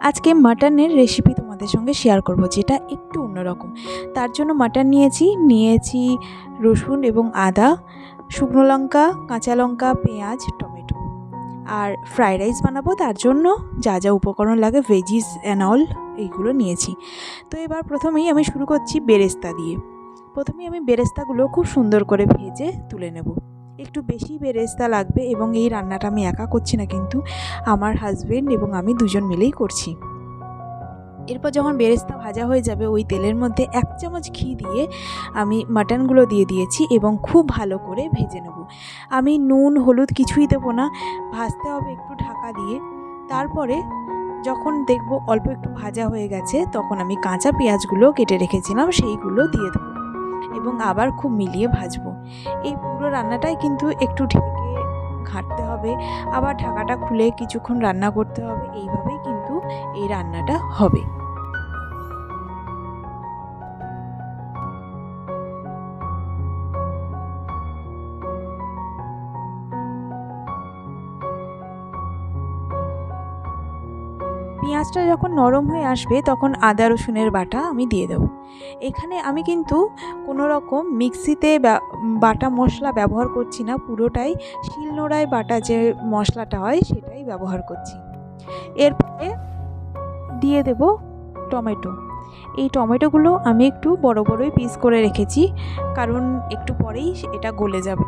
আজকে মাটনের রেসিপি তোমাদের সঙ্গে শেয়ার করব, যেটা একটু অন্যরকম। তার জন্য মাটন নিয়েছি রসুন এবং আদা, শুকনো লঙ্কা, কাঁচা লঙ্কা, পেঁয়াজ, টমেটো। আর ফ্রাইড রাইস বানাবো, তার জন্য যা যা উপকরণ লাগে, ভেজিস অ্যান্ড অল, এইগুলো নিয়েছি। তো এবার প্রথমেই আমি শুরু করছি বেরেস্তা দিয়ে। প্রথমেই আমি বেরেস্তাগুলো খুব সুন্দর করে ভেজে তুলে নেব। একটু বেশি বেরেস্তা লাগবে, এবং এই রান্নাটা আমি একা করছি না, কিন্তু আমার হাজবেন্ড এবং আমি দুজন মিলেই করছি। এরপর যখন বেরেস্তা ভাজা হয়ে যাবে, ওই তেলের মধ্যে 1 চামচ ঘি দিয়ে আমি মাটনগুলো দিয়ে দিয়েছি এবং খুব ভালো করে ভেজে নেব। আমি নুন হলুদ কিছুই দেবো না, ভাজতে হবে একটু ঢাকা দিয়ে। তারপরে যখন দেখব অল্প একটু ভাজা হয়ে গেছে, তখন আমি কাঁচা পেঁয়াজগুলো কেটে রেখেছিলাম সেইগুলো দিয়ে দেবো এবং আবার খুব মিলিয়ে ভাজবো। এই পুরো রান্নাটাই কিন্তু একটু ঢেকে ঘাঁটতে হবে, আবার ঢাকাটা খুলে কিছুক্ষণ রান্না করতে হবে। এইভাবেই কিন্তু এই রান্নাটা হবে। পেঁয়াজটা যখন নরম হয়ে আসবে, তখন আদা রসুনের বাটা আমি দিয়ে দেবো। এখানে আমি কিন্তু কোনো রকম মিক্সিতে বাটা মশলা ব্যবহার করছি না, পুরোটাই শিলনোড়ায় বাটা যে মশলাটা হয় সেটাই ব্যবহার করছি। এরপরে দিয়ে দেব টমেটো। এই টমেটোগুলো আমি একটু বড় বড়ই পিস করে রেখেছি, কারণ একটু পরেই এটা গলে যাবে।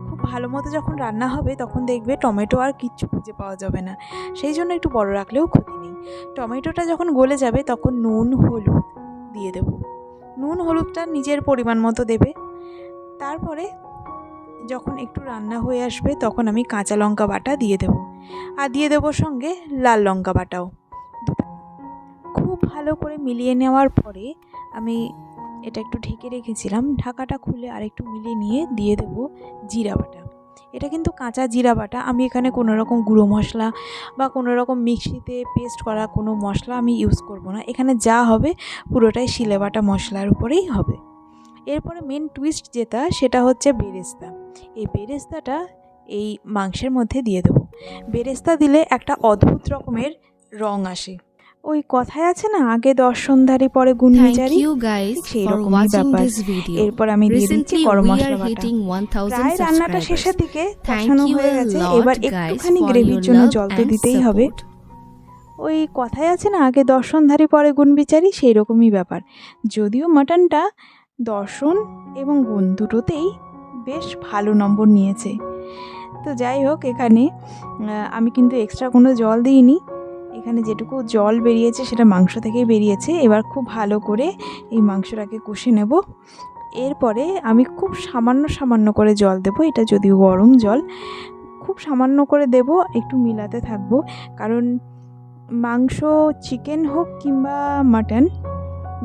খুব ভালো মতো যখন রান্না হবে, তখন দেখবে টমেটো আর কিচ্ছু খুঁজে পাওয়া যাবে না, সেই জন্য একটু বড় রাখলেও ক্ষতি নেই। টমেটোটা যখন গলে যাবে, তখন নুন হলুদ দিয়ে দেব। নুন হলুদটা নিজের পরিমাণ মতো দেবে। তারপরে যখন একটু রান্না হয়ে আসবে, তখন আমি কাঁচা লঙ্কা বাটা দিয়ে দেব, আর দিয়ে দেবো সঙ্গে লাল লঙ্কা বাটাও। খুব ভালো করে মিলিয়ে নেওয়ার পরে আমি এটা একটু ঢেকে রেখেছিলাম, ঢাকাটা খুলে আর একটু মিলিয়ে নিয়ে দিয়ে দেব জিরা বাটা। এটা কিন্তু কাঁচা জিরা বাটা, আমি এখানে কোনো রকম গুঁড়ো মশলা বা কোনো রকম মিক্সিতে পেস্ট করা কোনো মশলা আমি ইউজ করব না। এখানে যা হবে পুরোটাই শিলে বাটা মশলার উপরেই হবে। এরপরে মেন টুইস্ট যেটা, সেটা হচ্ছে বেরেস্তা। এই বেরেস্তাটা এই মাংসের মধ্যে দিয়ে দেব। বেরেস্তা দিলে একটা অদ্ভুত রকমের রং আসে। ওই কথায় আছে না, আগে দর্শনধারী পরে গুণবিচারী, সেই রকমই ব্যাপার। এরপর আমি দিয়ে দিচ্ছি গরম মশলা বাটা। প্রায় রান্নাটা শেষের দিকে কষানো হয়ে গেছে, এবার একটুখানি গ্রেভির জন্য জল তো দিতেই হবে। ওই কথায় আছে না, আগে দর্শনধারী পরে গুণবিচারী, সেই রকমই ব্যাপার। যদিও মাটনটা দর্শন এবং গুণ দুটোতেই বেশ ভালো নম্বর নিয়েছে। তো যাই হোক, এখানে আমি কিন্তু এক্সট্রা কোনো জল দিইনি। এখানে যেটুকু জল বেরিয়েছে সেটা মাংস থেকেই বেরিয়েছে। এবার খুব ভালো করে এই মাংসটাকে কষে নেব। এরপরে আমি খুব সামান্য করে জল দেব। এটা যদিও গরম জল, খুব সামান্য করে দেব, একটু মিলাতে থাকবো। কারণ মাংস, চিকেন হোক কিংবা মাটন,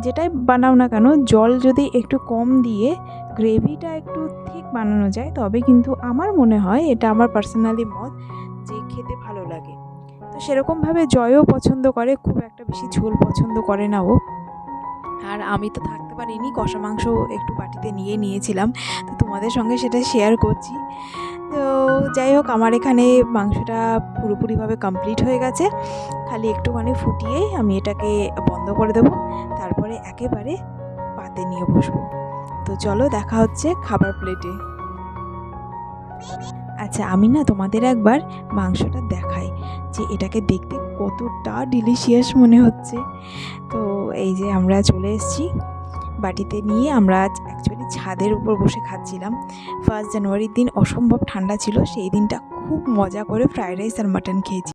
যেটাই বানাও না কেন, জল যদি একটু কম দিয়ে গ্রেভিটা একটু ঠিক বানানো যায়, তবে কিন্তু আমার মনে হয়, এটা আমার পার্সোনালি মত, যে খেতে ভালো লাগে। তো সেরকমভাবে জয়ও পছন্দ করে, খুব একটা বেশি ঝোল পছন্দ করে না ও। আর আমি তো থাকতে পারিনি, কষা মাংস একটু বাটিতে নিয়েছিলাম, তো তোমাদের সঙ্গে সেটা শেয়ার করছি। তো যাই হোক, আমার এখানে মাংসটা পুরোপুরিভাবে কমপ্লিট হয়ে গেছে। খালি একটুখানি ফুটিয়েই আমি এটাকে বন্ধ করে দেবো, তারপরে একেবারে পাতে নিয়ে বসবো। তো চলো, দেখা হচ্ছে খাবার প্লেটে। আচ্ছা, আমি না তোমাদের একবার মাংসটা দেখাই, যে এটাকে দেখতে কতটা ডিলিশিয়াস মনে হচ্ছে। তো এই যে আমরা চলে এসেছি, বাটিতে নিয়ে আমরা অ্যাকচুয়ালি ছাদের উপর বসে খাচ্ছিলাম। 1 জানুয়ারির দিন অসম্ভব ঠান্ডা ছিল, সেই দিনটা খুব মজা করে ফ্রাইড রাইস আর মাটন খেয়েছি।